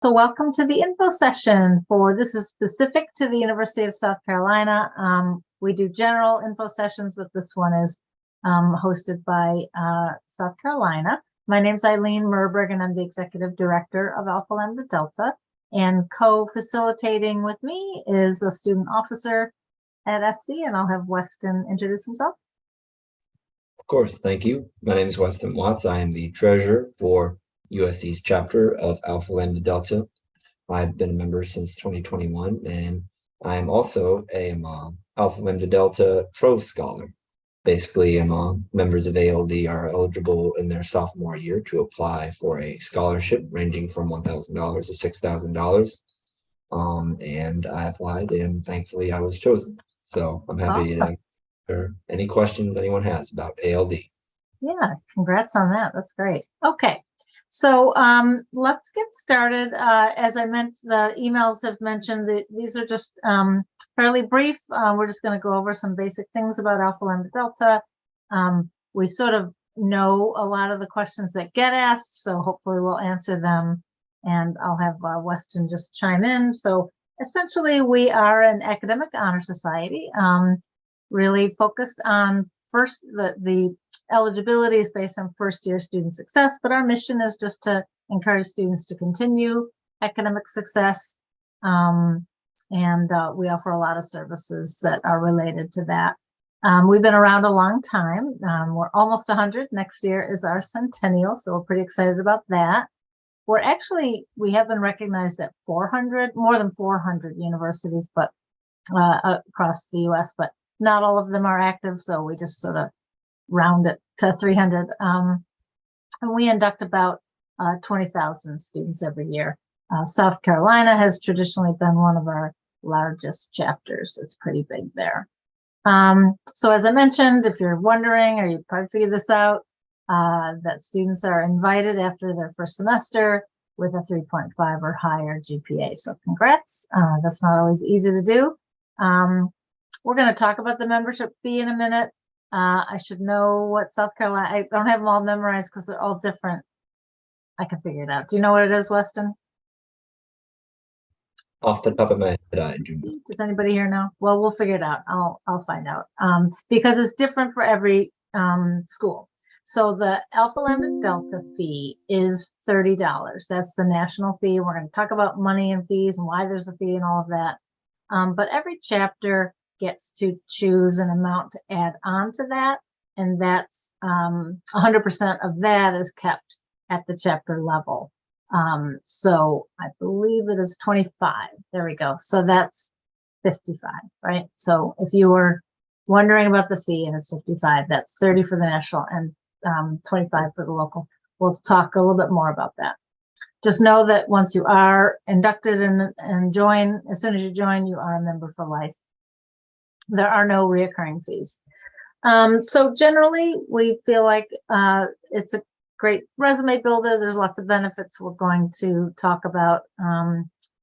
So welcome to the info session this is specific to the University of South Carolina. We do general info sessions, but this one is hosted by South Carolina. My name's Eileen Merberg, and I'm the Executive Director of Alpha Lambda Delta. And co-facilitating with me is a student officer at SC, and I'll have Weston introduce himself. Of course, thank you. My name is Weston Watts. I am the treasurer for USC's chapter of Alpha Lambda Delta. I've been a member since 2021, and I am also a Alpha Lambda Delta Trove Scholar. Basically, members of ALD are eligible in their sophomore year to apply for a scholarship ranging from $1,000 to $6,000. And I applied, and thankfully I was chosen. So I'm happy to answer any questions anyone has about ALD. Yeah, congrats on that. That's great. Okay. So let's get started. As I mentioned, the emails have mentioned that these are just fairly brief. We're just going to go over some basic things about Alpha Lambda Delta. We sort of know a lot of the questions that get asked, so hopefully we'll answer them. And I'll have Weston just chime in. So essentially, we are an academic honor society, really focused on the eligibility is based on first-year student success, but our mission is just to encourage students to continue academic success. And we offer a lot of services that are related to that. We've been around a long time. We're almost 100. Next year is our centennial, so we're pretty excited about that. We have been recognized at more than 400 universities, but across the US, but not all of them are active, so we just sort of round it to 300. And we induct about 20,000 students every year. South Carolina has traditionally been one of our largest chapters. It's pretty big there. So as I mentioned, if you're wondering, or you probably figured this out, that students are invited after their first semester with a 3.5 or higher GPA. So congrats. That's not always easy to do. We're going to talk about the membership fee in a minute. I should know what South Carolina, I don't have them all memorized because they're all different. I can figure it out. Do you know what it is, Weston? Off the top of my head, I do. Does anybody here know? Well, we'll figure it out. I'll find out because it's different for every school. So the Alpha Lambda Delta fee is $30. That's the national fee. We're going to talk about money and fees and why there's a fee and all of that. But every chapter gets to choose an amount to add on to that, and that's 100% of that is kept at the chapter level. So I believe it is 25. There we go. So that's 55, right? So if you were wondering about the fee and it's 55, that's 30 for the national and 25 for the local. We'll talk a little bit more about that. Just know that once you are inducted and join, as soon as you join, you are a member for life. There are no reoccurring fees. So generally, we feel like it's a great resume builder. There's lots of benefits we're going to talk about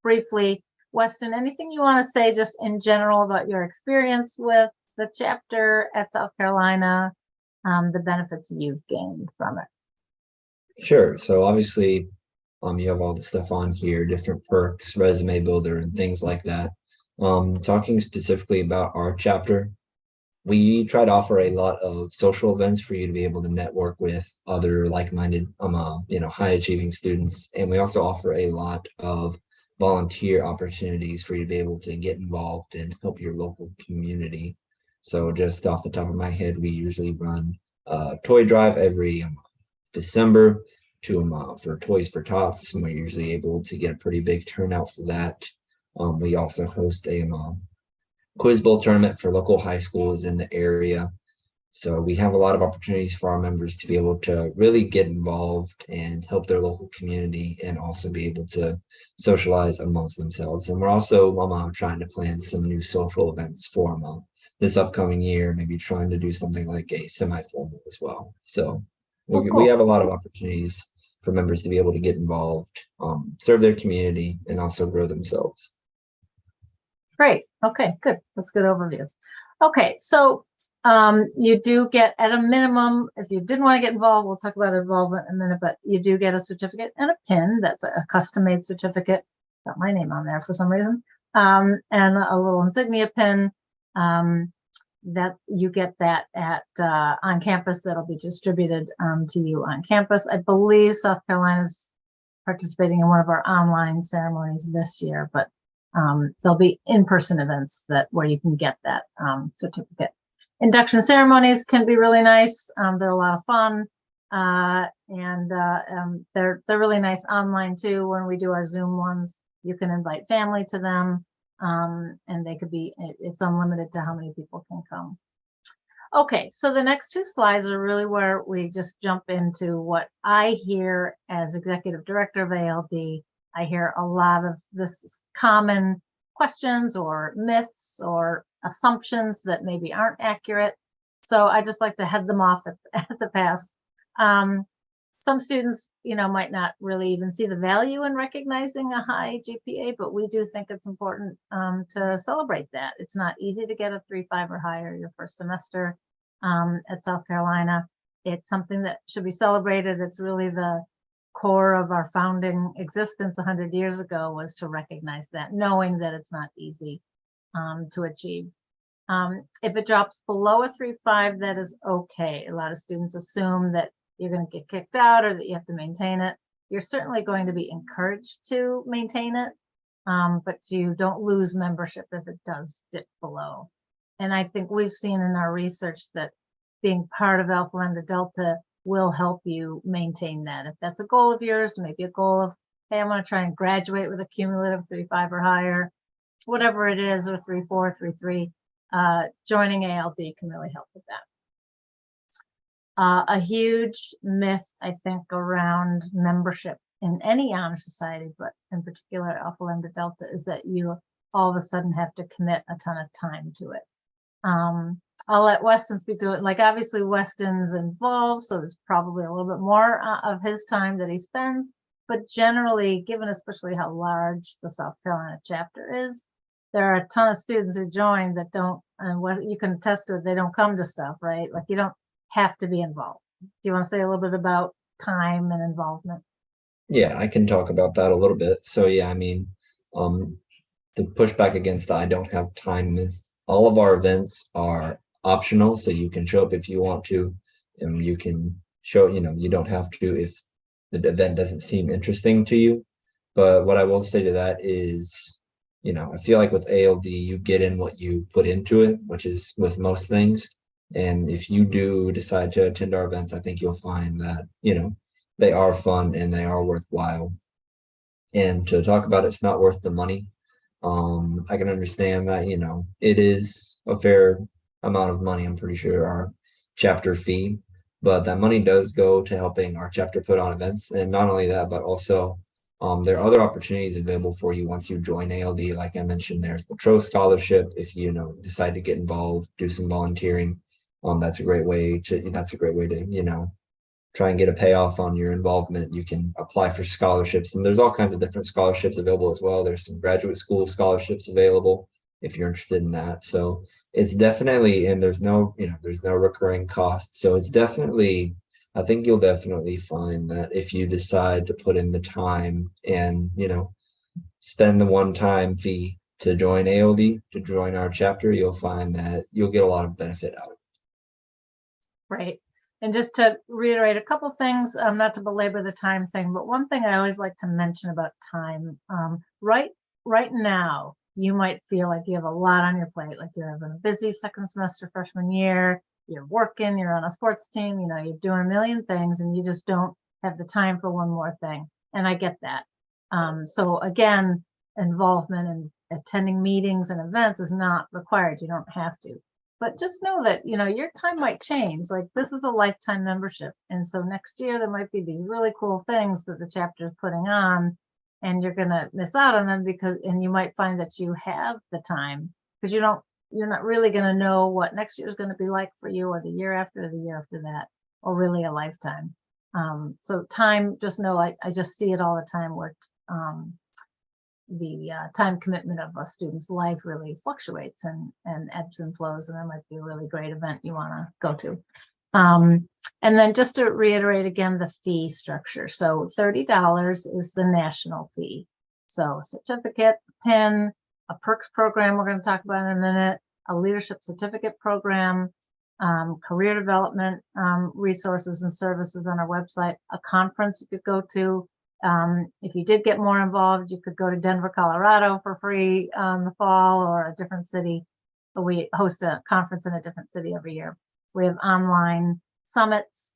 briefly. Weston, anything you want to say just in general about your experience with the chapter at South Carolina, the benefits you've gained from it? Sure. So obviously, you have all the stuff on here, different perks, resume builder, and things like that. Talking specifically about our chapter, we try to offer a lot of social events for you to be able to network with other like-minded, high-achieving students. And we also offer a lot of volunteer opportunities for you to be able to get involved and help your local community. So just off the top of my head, we usually run a toy drive every December for Toys for Tots, and we're usually able to get a pretty big turnout for that. We also host a quiz bowl tournament for local high schools in the area. So we have a lot of opportunities for our members to be able to really get involved and help their local community and also be able to socialize amongst themselves. And we're also trying to plan some new social events for them this upcoming year, maybe trying to do something like a semi-formal as well. So we have a lot of opportunities for members to be able to get involved, serve their community, and also grow themselves. Great. Okay, good. That's a good overview. Okay, so You do get, at a minimum, if you didn't want to get involved, we'll talk about involvement in a minute, but you do get a certificate and a pin. That's a custom-made certificate. Got my name on there for some reason. And a little insignia pin. That you get that at on campus. That'll be distributed to you on campus. I believe South Carolina's participating in one of our online ceremonies this year, but there'll be in-person events where you can get that certificate. Induction ceremonies can be really nice. They're a lot of fun, and they're really nice online too. When we do our Zoom ones, you can invite family to them. And they could be, it's unlimited to how many people can come. Okay, so the next two slides are really where we just jump into what I hear as executive director of ALD. I hear a lot of this common questions or myths or assumptions that maybe aren't accurate. So I just like to head them off at the pass. Some students, might not really even see the value in recognizing a high GPA, but we do think it's important to celebrate that. It's not easy to get a 3.5 or higher your first semester at South Carolina. It's something that should be celebrated. It's really the core of our founding existence 100 years ago, was to recognize that, knowing that it's not easy to achieve. If it drops below a 3.5, that is okay. A lot of students assume that you're going to get kicked out or that you have to maintain it. You're certainly going to be encouraged to maintain it, but you don't lose membership if it does dip below. And I think we've seen in our research that being part of Alpha Lambda Delta will help you maintain that. If that's a goal of yours, maybe a goal of, hey, I want to try and graduate with a cumulative 3.5 or higher, whatever it is, or 3.4, 3.3, joining ALD can really help with that. A huge myth, I think, around membership in any honor society, but in particular Alpha Lambda Delta, is that you all of a sudden have to commit a ton of time to it. I'll let Weston speak to it. Like, obviously Weston's involved, so there's probably a little bit more of his time that he spends, but generally, given especially how large the South Carolina chapter is, there are a ton of students who join that don't, and what you can attest to it, they don't come to stuff, right? Like, you don't have to be involved. Do you want to say a little bit about time and involvement? Yeah, I can talk about that a little bit. So yeah, I mean, the pushback against the I don't have time myth, all of our events are optional, so you can show up if you want to, and you can show, you don't have to if the event doesn't seem interesting to you. But what I will say to that is, I feel like with ALD, you get in what you put into it, which is with most things. And if you do decide to attend our events, I think you'll find that, they are fun and they are worthwhile. And to talk about it's not worth the money. I can understand that, it is a fair amount of money. I'm pretty sure our chapter fee, but that money does go to helping our chapter put on events. And not only that, but also there are other opportunities available for you once you join ALD. Like I mentioned, there's the TRO scholarship. If you decide to get involved, do some volunteering, that's a great way to try and get a payoff on your involvement. You can apply for scholarships, and there's all kinds of different scholarships available as well. There's some graduate school scholarships available if you're interested in that. So it's definitely, and there's no recurring cost. So it's definitely, I think you'll definitely find that if you decide to put in the time and, spend the one-time fee to join ALD, to join our chapter, you'll find that you'll get a lot of benefit out of it. Right. And just to reiterate a couple things, not to belabor the time thing, but one thing I always like to mention about time, right now, you might feel like you have a lot on your plate, like you're having a busy second semester freshman year, you're working, you're on a sports team, you're doing a million things, and you just don't have the time for one more thing. And I get that. So again, involvement and attending meetings and events is not required. You don't have to. But just know that, your time might change. Like, this is a lifetime membership. And so next year there might be these really cool things that the chapter is putting on, and you're going to miss out on them and you might find that you have the time, because you're not really going to know what next year is going to be like for you, or the year after that, or really a lifetime. So time, just know, I just see it all the time where time commitment of a student's life really fluctuates and ebbs and flows, and that might be a really great event you want to go to. And then just to reiterate again, the fee structure. So $30 is the national fee. So certificate, PIN, a perks program we're going to talk about in a minute, a leadership certificate program, career development resources and services on our website, a conference you could go to. If you did get more involved, you could go to Denver, Colorado for free in the fall, or a different city. We host a conference in a different city every year. We have online summits.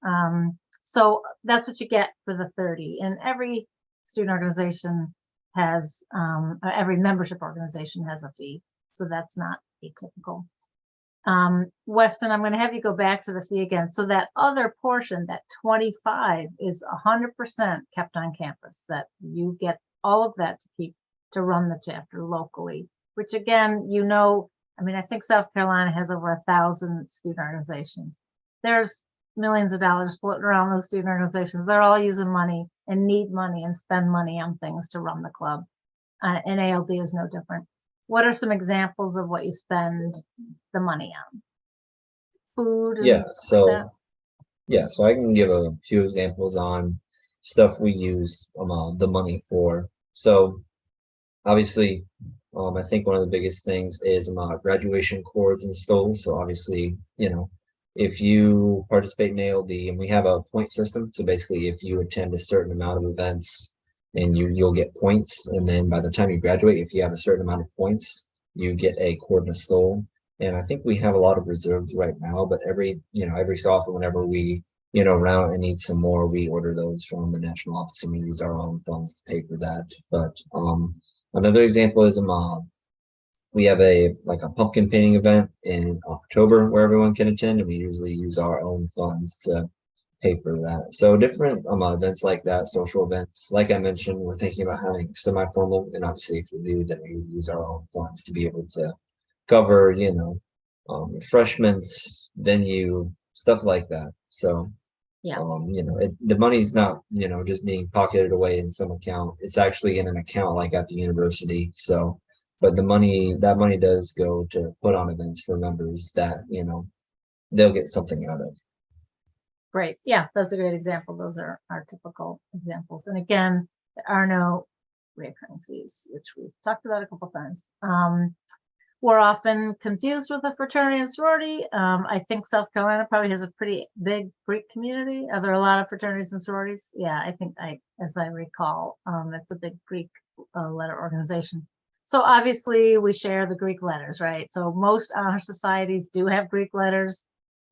So that's what you get for the 30. And every student organization has, every membership organization has a fee. So that's not atypical. Weston, I'm going to have you go back to the fee again. So that other portion, that 25, is 100% kept on campus, that you get all of that to keep to run the chapter locally, which again, I mean, I think South Carolina has over 1,000 student organizations. There's millions of dollars floating around those student organizations. They're all using money and need money and spend money on things to run the club. And ALD is no different. What are some examples of what you spend the money on? Food? Yeah, so I can give a few examples on stuff we use the money for. So obviously, I think one of the biggest things is graduation cords and stoles. So obviously, if you participate in ALD, and we have a point system, so basically if you attend a certain amount of events, and you'll get points, and then by the time you graduate, if you have a certain amount of points, you get a cord and a stole. And I think we have a lot of reserves right now, but every so often, whenever we run out and need some more, we order those from the national office, and we use our own funds to pay for that. But another example is we have a pumpkin painting event in October where everyone can attend, and we usually use our own funds to pay for that. So different events like that, social events, like I mentioned, we're thinking about having semi-formal, and obviously if we do, then we use our own funds to be able to cover, refreshments, venue, stuff like that. So yeah, the money's not just being pocketed away in some account. It's actually in an account like at the university. So but that money does go to put on events for members that they'll get something out of. Great. Yeah, that's a great example. Those are our typical examples. And again, there are no recurring fees, which we've talked about a couple times. We're often confused with a fraternity and sorority. I think South Carolina probably has a pretty big Greek community. Are there a lot of fraternities and sororities? Yeah, I think as I recall, it's a big Greek letter organization. So obviously we share the Greek letters, right? So most honor societies do have Greek letters.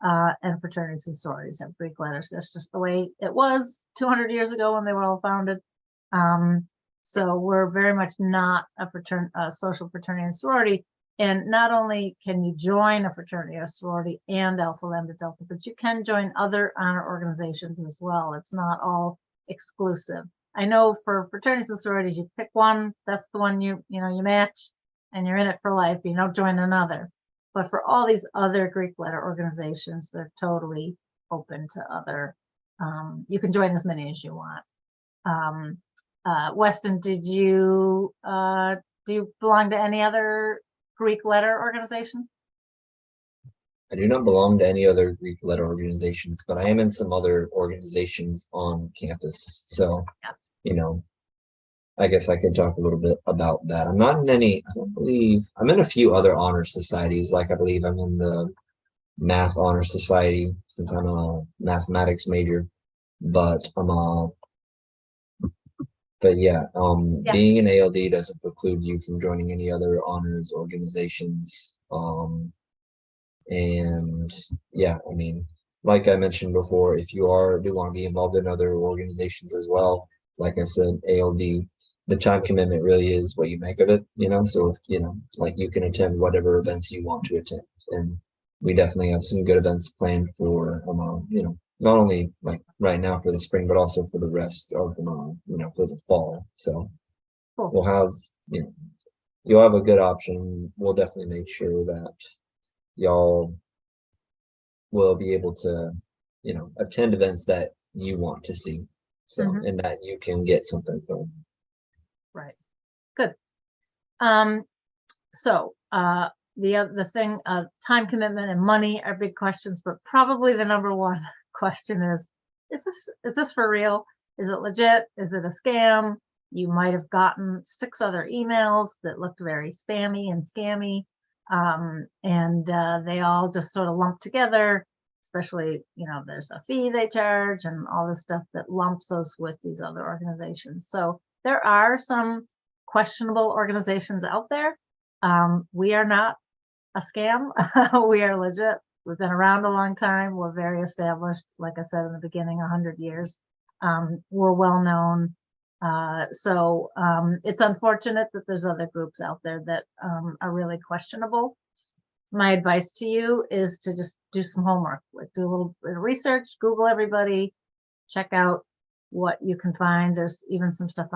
And fraternities and sororities have Greek letters. That's just the way it was 200 years ago when they were all founded. So we're very much not a social fraternity and sorority. And not only can you join a fraternity or sorority and Alpha Lambda Delta, but you can join other honor organizations as well. It's not all exclusive. I know for fraternities and sororities, you pick one, that's the one you match, and you're in it for life. You don't join another. But for all these other Greek letter organizations, they're totally open to other. You can join as many as you want. Weston, do you belong to any other Greek letter organization? I do not belong to any other Greek letter organizations, but I am in some other organizations on campus. So, I guess I could talk a little bit about that. I'm not in any, I don't believe, I'm in a few other honor societies. Like I believe I'm in the math honor society since I'm a mathematics major, but yeah, being an ALD doesn't preclude you from joining any other honors organizations. And yeah, I mean, like I mentioned before, if you do want to be involved in other organizations as well, like I said, ALD, the time commitment really is what you make of it, so if, like you can attend whatever events you want to attend, and we definitely have some good events planned for not only like right now for the spring, but also for the rest of for the fall. So cool. We'll have you'll have a good option. We'll definitely make sure that y'all will be able to attend events that you want to see, so and that you can get something from. Right. Good. So the thing, time commitment and money are big questions, but probably the number one question is this for real? Is it legit? Is it a scam? You might have gotten 6 other emails that looked very spammy and scammy, and they all just sort of lumped together. Especially, there's a fee they charge and all this stuff that lumps us with these other organizations. So there are some questionable organizations out there. We are not a scam. We are legit. We've been around a long time. We're very established. Like I said in the beginning, 100 years. We're well known. So it's unfortunate that there's other groups out there that are really questionable. My advice to you is to just do some homework, like do a little bit of research, Google everybody, check out what you can find. There's even some stuff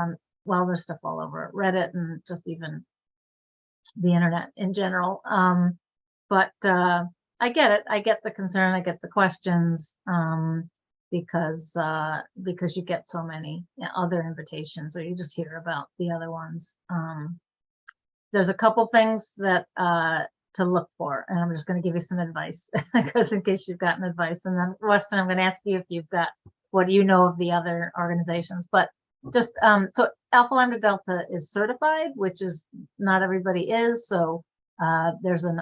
there's stuff all over Reddit and just even the internet in general. But I get it. I get the concern. I get the questions, because you get so many other invitations, or you just hear about the other ones. There's a couple things that to look for, and I'm just going to give you some advice because in case you've gotten advice, and then Weston, I'm going to ask you if you've got, what do you know of the other organizations? But just so Alpha Lambda Delta is certified, which is not everybody is. So there's a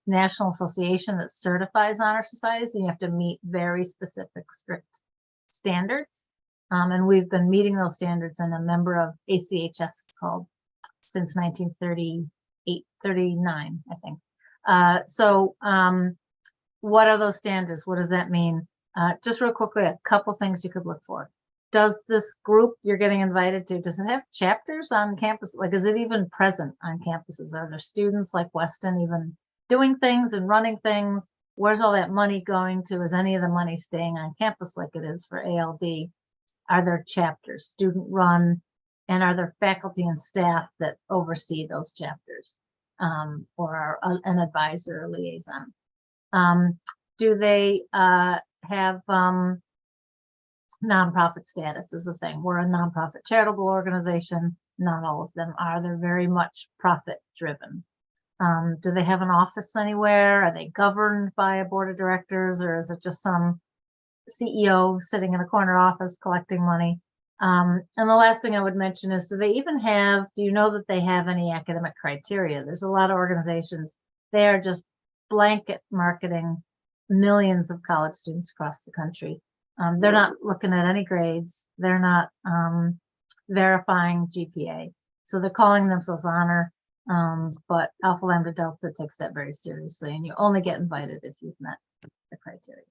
national association that certifies honor societies, and you have to meet very specific, strict standards. And we've been meeting those standards, and a member of ACHS called since 1938, 39, I think. So what are those standards? What does that mean? Just real quickly, a couple things you could look for. Does this group you're getting invited to, does it have chapters on campus? Like, is it even present on campuses? Are there students like Weston even doing things and running things? Where's all that money going to? Is any of the money staying on campus like it is for ALD? Are there chapters, student run? And are there faculty and staff that oversee those chapters, or are an advisor or liaison? Do they have nonprofit status is the thing. We're a nonprofit charitable organization. Not all of them are. They're very much profit driven. Do they have an office anywhere? Are they governed by a board of directors, or is it just some CEO sitting in a corner office collecting money? And the last thing I would mention is, do you know that they have any academic criteria? There's a lot of organizations, they are just blanket marketing millions of college students across the country. They're not looking at any grades. They're not verifying GPA. So they're calling themselves honor. But Alpha Lambda Delta takes that very seriously, and you only get invited if you've met the criteria.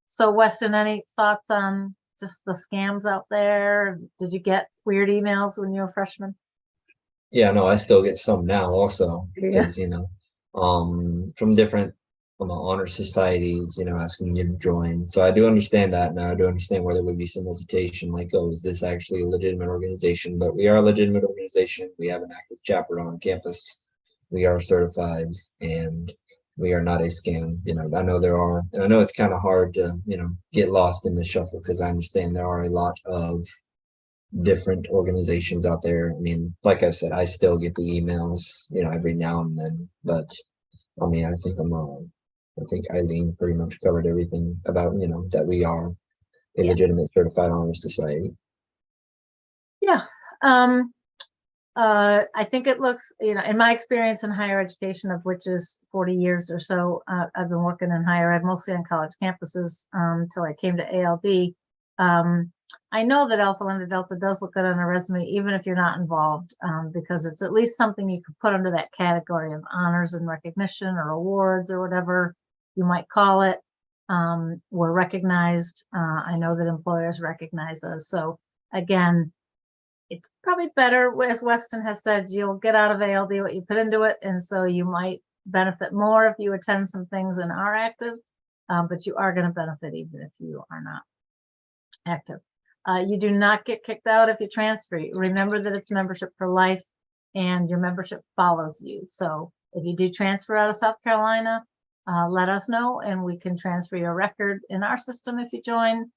So Weston, any thoughts on just the scams out there? Did you get weird emails when you were a freshman? Yeah, no, I still get some now also, Yeah. because from different honor societies, asking you to join. So I do understand that now. I do understand where there would be some hesitation, like, oh, is this actually a legitimate organization? But we are a legitimate organization. We have an active chapter on campus. We are certified, and we are not a scam. I know there are, and I know it's kind of hard to, get lost in the shuffle, because I understand there are a lot of different organizations out there. I mean, like I said, I still get the emails, every now and then, but I mean, I think Eileen pretty much covered everything about, that we are a legitimate certified honor society. Yeah. I think it looks, in my experience in higher education, of which is 40 years or so, I've been working in higher ed, mostly on college campuses, till I came to ALD. I know that Alpha Lambda Delta does look good on a resume, even if you're not involved, because it's at least something you could put under that category of honors and recognition, or awards, or whatever you might call it. We're recognized. I know that employers recognize us. So again, it's probably better, as Weston has said, you'll get out of ALD what you put into it. And so you might benefit more if you attend some things and are active, but you are going to benefit even if you are not active. You do not get kicked out if you transfer. Remember that it's membership for life, and your membership follows you. So if you do transfer out of South Carolina, let us know, and we can transfer your record in our system if you join.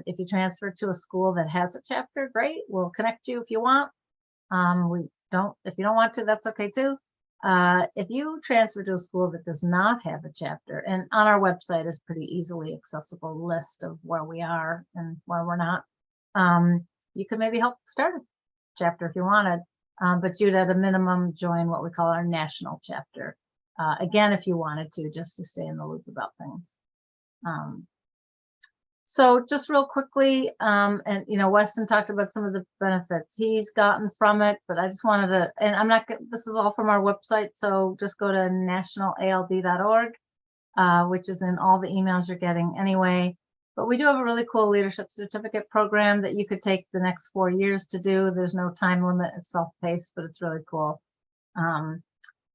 If you transfer to a school that has a chapter, great. We'll connect you if you want. if you don't want to, that's okay too. If you transfer to a school that does not have a chapter, and on our website is pretty easily accessible list of where we are and where we're not, you could maybe help start a chapter if you wanted, but you'd at a minimum join what we call our national chapter. Again, if you wanted to, just to stay in the loop about things. So just real quickly, and Weston talked about some of the benefits he's gotten from it, but I just wanted to, and I'm not, this is all from our website, so just go to nationalald.org, which is in all the emails you're getting anyway. But we do have a really cool leadership certificate program that you could take the next 4 years to do. There's no time limit, it's self-paced, but it's really cool.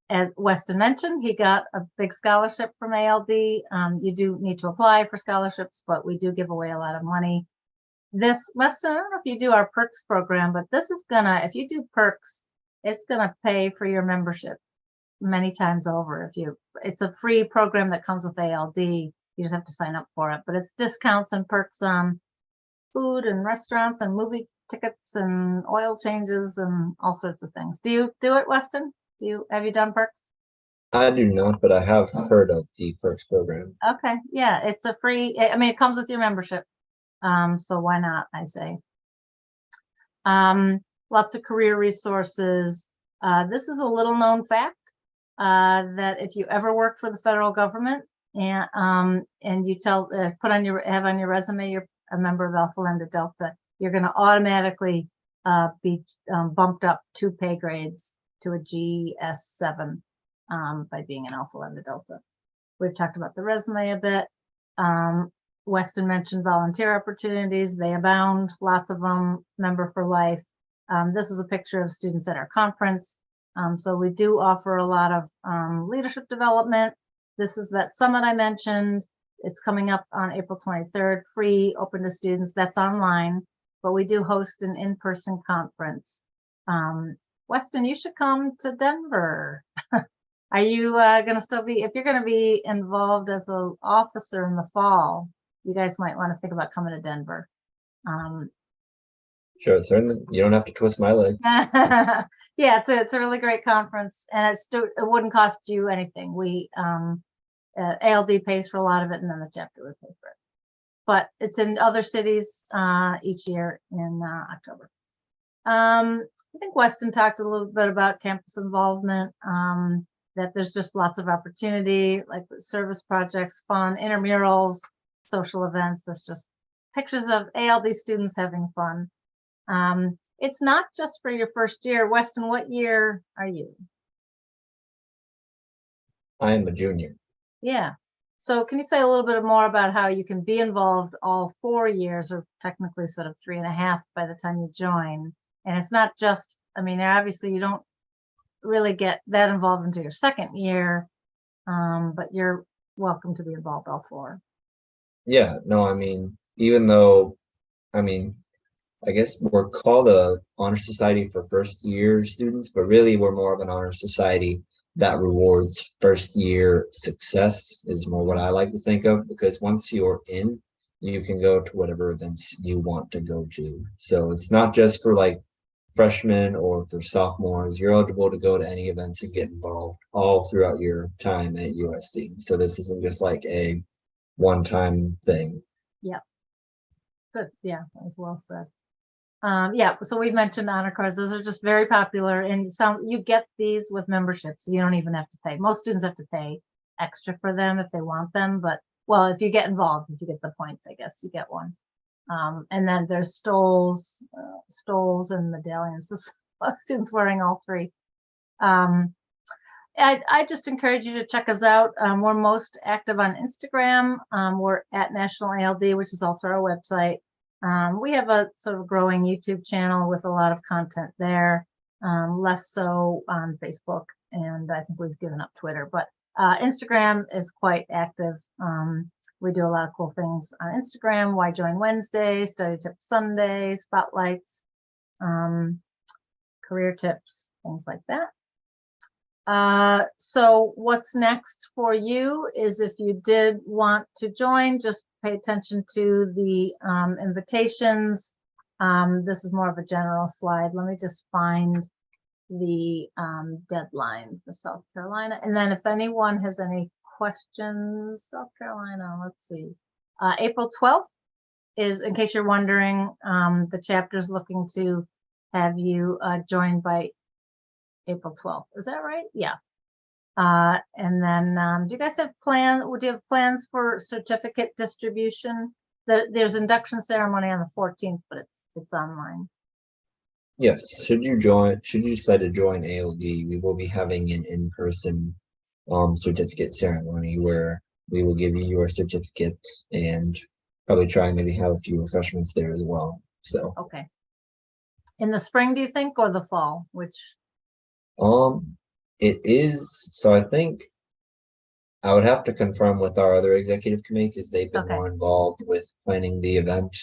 As Weston mentioned, he got a big scholarship from ALD. You do need to apply for scholarships, but we do give away a lot of money. This, Weston, I don't know if you do our perks program, but this is gonna, if you do perks, it's gonna pay for your membership many times over. It's a free program that comes with ALD. You just have to sign up for it, but it's discounts and perks on food and restaurants and movie tickets and oil changes and all sorts of things. Do you do it, Weston? Have you done perks? I do not, but I have heard of the perks program. Okay, yeah, it's a free, I mean, it comes with your membership. So why not, I say. Lots of career resources. This is a little known fact, that if you ever work for the federal government and you have on your resume, you're a member of Alpha Lambda Delta, you're going to automatically be bumped up 2 pay grades to a GS7 by being an Alpha Lambda Delta. We've talked about the resume a bit. Weston mentioned volunteer opportunities. They abound, lots of them, member for life. This is a picture of students at our conference. So we do offer a lot of leadership development. This is that summit I mentioned. It's coming up on April 23rd, free, open to students. That's online, but we do host an in-person conference. Weston, you should come to Denver. Are you going to still be, if you're going to be involved as an officer in the fall, you guys might want to think about coming to Denver. Sure, certainly. You don't have to twist my leg. Yeah, it's a really great conference, and it wouldn't cost you anything. We ALD pays for a lot of it, and then the chapter would pay for it. But it's in other cities each year in October. I think Weston talked a little bit about campus involvement, that there's just lots of opportunity, like service projects, fun, intramurals, social events. There's just pictures of ALD students having fun. It's not just for your first year. Weston, what year are you? I am a junior. Yeah. So can you say a little bit more about how you can be involved all 4 years, or technically sort of 3.5 by the time you join? And it's not just, I mean, obviously you don't really get that involved until your second year, but you're welcome to be involved all 4. Yeah, no, I mean, even though, I mean, I guess we're called a honor society for first year students, but really we're more of an honor society that rewards first year success is more what I like to think of, because once you're in, you can go to whatever events you want to go to. So it's not just for like freshmen or for sophomores. You're eligible to go to any events and get involved all throughout your time at USC. So this isn't just like a one-time thing. Yeah. Good. Yeah, that was well said. Yeah, so we've mentioned honor cards. Those are just very popular, and you get these with memberships. You don't even have to pay. Most students have to pay extra for them if they want them, but well, if you get involved, if you get the points, I guess you get one. And then there's stoles and medallions. Students wearing all 3. I just encourage you to check us out. We're most active on Instagram. We're at National ALD, which is also our website. We have a sort of growing YouTube channel with a lot of content there, less so on Facebook, and I think we've given up Twitter, but Instagram is quite active. We do a lot of cool things on Instagram. Why Join Wednesday, Study Tip Sunday, spotlights, career tips, things like that. So what's next for you is, if you did want to join, just pay attention to the invitations. This is more of a general slide. Let me just find the deadline for South Carolina. And then if anyone has any questions, South Carolina, let's see. April 12th is, in case you're wondering, the chapter's looking to have you joined by April 12th. Is that right? Yeah. And then do you guys have plans? Would you have plans for certificate distribution? There's induction ceremony on the 14th, but it's online. Yes, should you decide to join ALD, we will be having an in-person certificate ceremony where we will give you your certificate and probably try and maybe have a few refreshments there as well. So okay. In the spring, do you think, or the fall? Which? It is. So I think I would have to confirm with our other executive committee because they've been more involved with planning the event.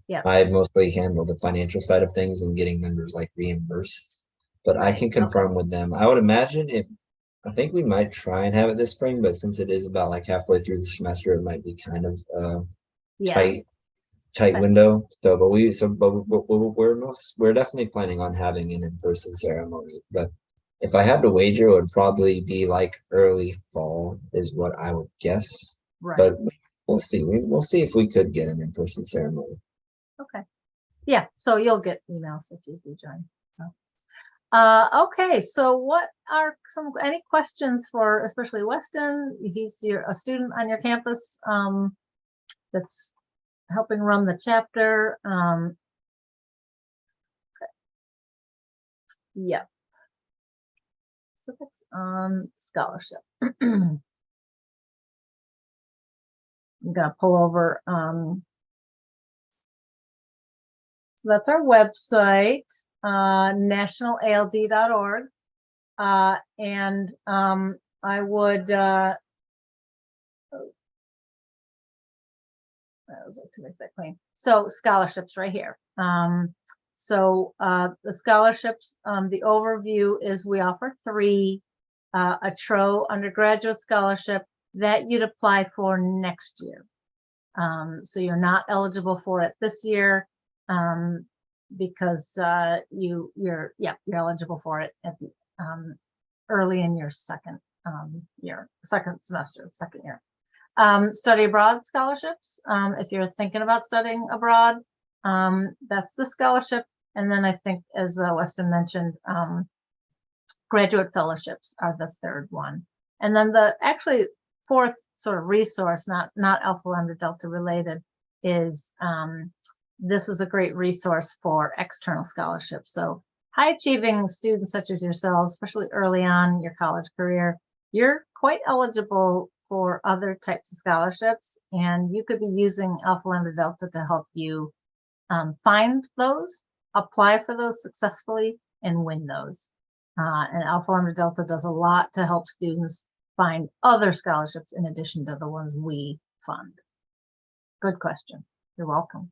Yeah. I mostly handle the financial side of things and getting members like reimbursed, but I can confirm with them. I would imagine I think we might try and have it this spring, but since it is about like halfway through the semester, it might be kind of tight window. So, but we're definitely planning on having an in-person ceremony. But if I had to wager, it would probably be like early fall is what I would guess. Right. But we'll see. We'll see if we could get an in-person ceremony. Okay. Yeah. So you'll get emails if you do join. Okay. So what are any questions for especially Weston? He's a student on your campus that's helping run the chapter. Okay. Yeah. Specifics on scholarship. I'm gonna pull over. So that's our website, nationalald.org. And I would I would like to make that clean. So scholarships right here. So the scholarships, the overview is we offer 3, a TRO undergraduate scholarship that you'd apply for next year. So you're not eligible for it this year because you're eligible for it at the early in your second year. Study abroad scholarships. If you're thinking about studying abroad, that's the scholarship. And then I think, as Weston mentioned, graduate fellowships are the 3rd one. And then the actually 4th sort of resource, not Alpha Lambda Delta related, is this is a great resource for external scholarships. So high achieving students such as yourselves, especially early on in your college career, you're quite eligible for other types of scholarships, and you could be using Alpha Lambda Delta to help you find those, apply for those successfully, and win those. And Alpha Lambda Delta does a lot to help students find other scholarships in addition to the ones we fund. Good question. You're welcome.